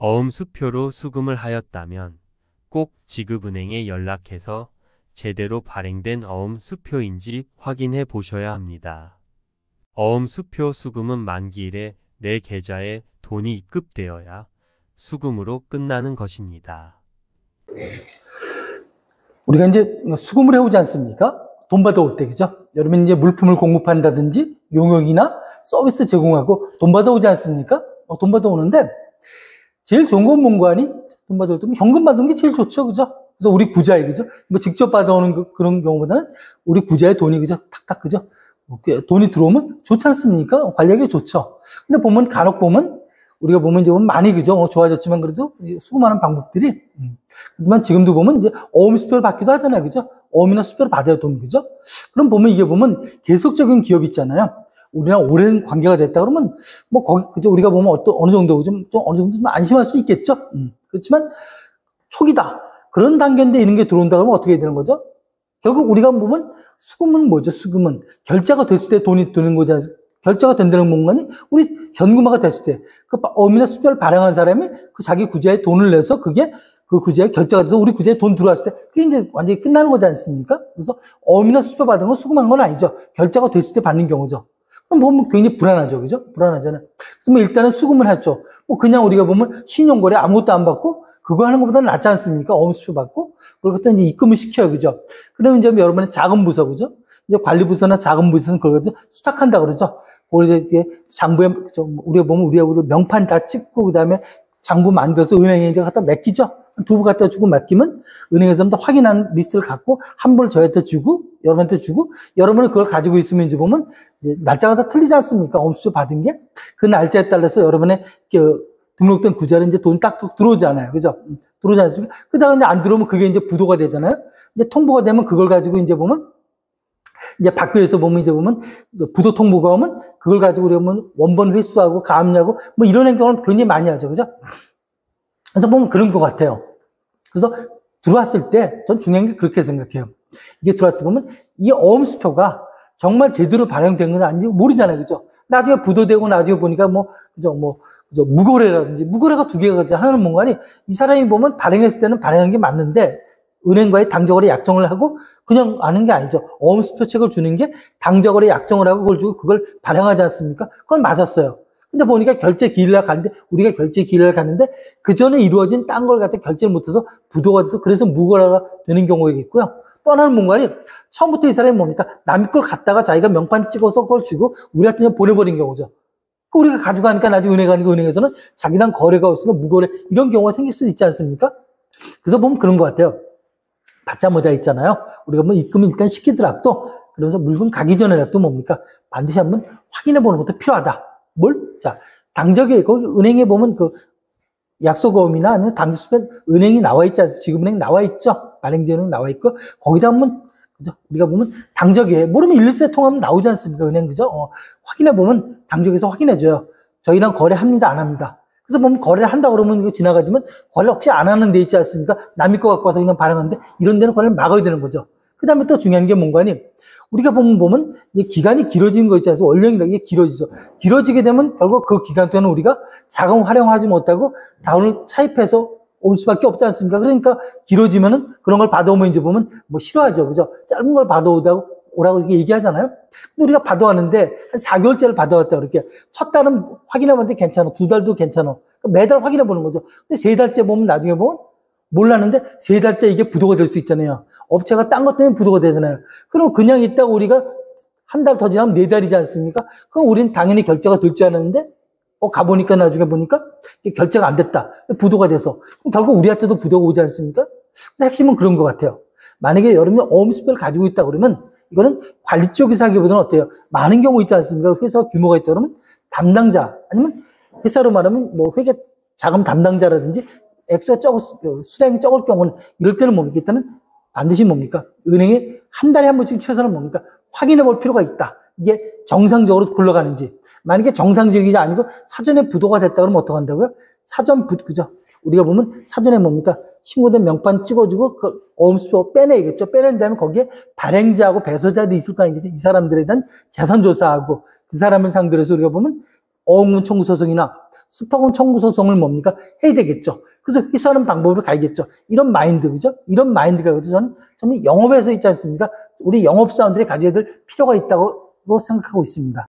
어음수표로 수금을 하였다면 꼭 지급은행에 연락해서 제대로 발행된 어음수표인지 확인해 보셔야 합니다. 어음수표 수금은 만기일에 내 계좌에 돈이 입금되어야 수금으로 끝나는 것입니다. 우리가 이제 수금을 해오지 않습니까? 돈 받아올 때, 그죠? 여러분 이제 물품을 공급한다든지 용역이나 서비스 제공하고 돈 받아오지 않습니까? 돈 받아오는데 제일 좋은 건 뭔가 하니? 돈 받아올 때 현금 받는 게 제일 좋죠, 그죠? 그래서 우리 구자에, 그죠? 뭐 직접 받아오는 그런 경우보다는 우리 구자에 돈이, 그죠? 탁탁, 그죠? 돈이 들어오면 좋지 않습니까? 관리하기 좋죠. 근데 보면 간혹 보면 우리가 보면 이제 많이, 그죠? 좋아졌지만 그래도 수금하는 방법들이 하지만 지금도 보면 이제 어음 수표를 받기도 하잖아요, 그죠? 어음이나 수표를 받아야 돈, 그죠? 그럼 보면 이게 보면 계속적인 기업 있잖아요. 우리랑 오랜 관계가 됐다 그러면 뭐 거기, 그죠? 우리가 보면 어느 정도 좀 어느 정도 좀 안심할 수 있겠죠. 그렇지만 초기다 그런 단계인데 이런 게 들어온다 그러면 어떻게 해야 되는 거죠? 결국 우리가 보면 수금은 뭐죠? 수금은 결제가 됐을 때 돈이 드는 거지 않습니까? 결제가 된다는 공간이 우리 현금화가 됐을 때 그 어음이나 수표를 발행한 사람이 그 자기 구제에 돈을 내서 그게 그 구제에 결제가 돼서 우리 구제에 돈 들어왔을 때 그게 이제 완전히 끝나는 거지 않습니까? 그래서 어음이나 수표 받은 건 수금한 건 아니죠. 결제가 됐을 때 받는 경우죠. 그럼 보면 굉장히 불안하죠, 그죠? 불안하잖아요. 그래서 뭐 일단은 수금을 했죠. 뭐 그냥 우리가 보면 신용거래 아무것도 안 받고 그거 하는 것보다는 낫지 않습니까? 어음 수표 받고 그리고 또 이제 입금을 시켜요, 그죠? 그러면 이제 여러분의 작은 부서, 그죠? 이제 관리부서나 작은 부서는 그걸 가지고 수탁한다 그러죠. 그걸 이제 장부에 우리가 보면 우리가 명판 다 찍고 그다음에 장부 만들어서 은행에 이제 갖다 맡기죠. 두 번 갖다 주고 맡기면 은행에서는 확인한 리스트를 갖고 한 번을 저한테 주고 여러분한테 주고 여러분은 그걸 가지고 있으면 이제 보면 이제 날짜가 다 틀리지 않습니까? 어음수표 받은 게 그 날짜에 따라서 여러분의 등록된 구자로 이제 돈 딱 들어오잖아요, 그죠? 들어오지 않습니까? 그다음에 안 들어오면 그게 이제 부도가 되잖아요. 이제 통보가 되면 그걸 가지고 이제 보면 이제 박교에서 보면 이제 보면 부도 통보가 오면 그걸 가지고 우리가 보면 원본 회수하고 가압류하고 뭐 이런 행동을 굉장히 많이 하죠, 그죠? 그래서 보면 그런 것 같아요. 그래서 들어왔을 때 전 중요한 게 그렇게 생각해요. 이게 들어왔을 때 보면 이 어음수표가 정말 제대로 발행된 건 아닌지 모르잖아요, 그죠? 나중에 부도되고 나중에 보니까 그죠? 그죠? 무거래라든지 무거래가 두 개가 하나는 뭔가 하니 이 사람이 보면 발행했을 때는 발행한 게 맞는데 은행과의 당적거래 약정을 하고 그냥 아는 게 아니죠. 어음수표책을 주는 게 당적거래 약정을 하고 그걸 주고 그걸 발행하지 않습니까? 그건 맞았어요. 근데 보니까 결제 기일날 갔는데 우리가 결제 기일날 갔는데 그 전에 이루어진 딴 걸 갖다 결제를 못해서 부도가 돼서 그래서 무거래가 되는 경우가 있고요. 또 하나는 뭔가니 처음부터 이 사람이 뭡니까? 남의 걸 갖다가 자기가 명판 찍어서 그걸 주고 우리한테 그냥 보내버린 경우죠. 그 우리가 가져가니까 나중에 은행 가니까 은행에서는 자기랑 거래가 없으니까 무거래 이런 경우가 생길 수도 있지 않습니까? 그래서 보면 그런 것 같아요. 받자마자 있잖아요. 우리가 뭐 입금을 일단 시키더라도 그러면서 물건 가기 전에라도 뭡니까? 반드시 한번 확인해 보는 것도 필요하다. 뭘? 자, 당적에, 거기 은행에 보면 그 약속어음이나 아니면 당적수표 은행이 나와 있지 않습니까? 지급은행 나와 있죠? 발행지은행 나와 있고, 거기다 한번, 그죠? 우리가 보면 당적에, 모르면 일세 통하면 나오지 않습니까? 은행, 그죠? 확인해 보면 당적에서 확인해줘요. 저희랑 거래합니다, 안 합니다. 그래서 보면 거래를 한다 그러면 이거 지나가지만 거래를 혹시 안 하는 데 있지 않습니까? 남의 거 갖고 와서 그냥 발행하는데 이런 데는 거래를 막아야 되는 거죠. 그 다음에 또 중요한 게 뭔가니? 우리가 보면 이 기간이 길어지는 거 있지 않습니까? 원령이라는 게 길어지죠. 길어지게 되면 결국 그 기간 동안 우리가 자금 활용하지 못하고 다운을 차입해서 올 수밖에 없지 않습니까? 그러니까 길어지면은 그런 걸 받아오면 이제 보면 뭐 싫어하죠. 그죠? 짧은 걸 받아오라고 이렇게 얘기하잖아요. 근데 우리가 받아왔는데 한 4개월째를 받아왔다 그렇게 첫 달은 확인해봤는데 괜찮아. 두 달도 괜찮아. 매달 확인해 보는 거죠. 근데 세 달째 보면 나중에 보면 몰랐는데 세 달째 이게 부도가 될 수 있잖아요. 업체가 딴 것 때문에 부도가 되잖아요. 그럼 그냥 있다가 우리가 한 달 더 지나면 4달이지 않습니까? 그럼 우리는 당연히 결제가 될 줄 알았는데 가보니까 나중에 보니까 결제가 안 됐다. 부도가 돼서. 그럼 결국 우리한테도 부도가 오지 않습니까? 핵심은 그런 것 같아요. 만약에 여러분이 어음수표를 가지고 있다 그러면 이거는 관리 쪽에서 하기보다는 어때요? 많은 경우 있지 않습니까? 회사 규모가 있다 그러면 담당자 아니면 회사로 말하면 뭐 회계 자금 담당자라든지 액수가 수량이 적을 경우는 이럴 때는 뭡니까? 일단은 반드시 뭡니까? 은행에 한 달에 한 번씩 최소한 뭡니까? 확인해 볼 필요가 있다. 이게 정상적으로 굴러가는지. 만약에 정상적이지 아니고 사전에 부도가 됐다 그러면 어떡한다고요? 그죠? 우리가 보면 사전에 뭡니까? 신고된 명판 찍어주고 그 어음수표 빼내야겠죠. 빼낸 다음에 거기에 발행자하고 배소자들이 있을 거 아니겠어요? 이 사람들에 대한 재산 조사하고 그 사람을 상대로 해서 우리가 보면 어음문 청구 소송이나 수파권 청구 소송을 뭡니까? 해야 되겠죠. 그래서 회수하는 방법으로 가야겠죠. 이런 마인드, 그죠? 이런 마인드가, 그죠? 저는 영업에서 있지 않습니까? 우리 영업사원들이 가져야 될 필요가 있다고 생각하고 있습니다.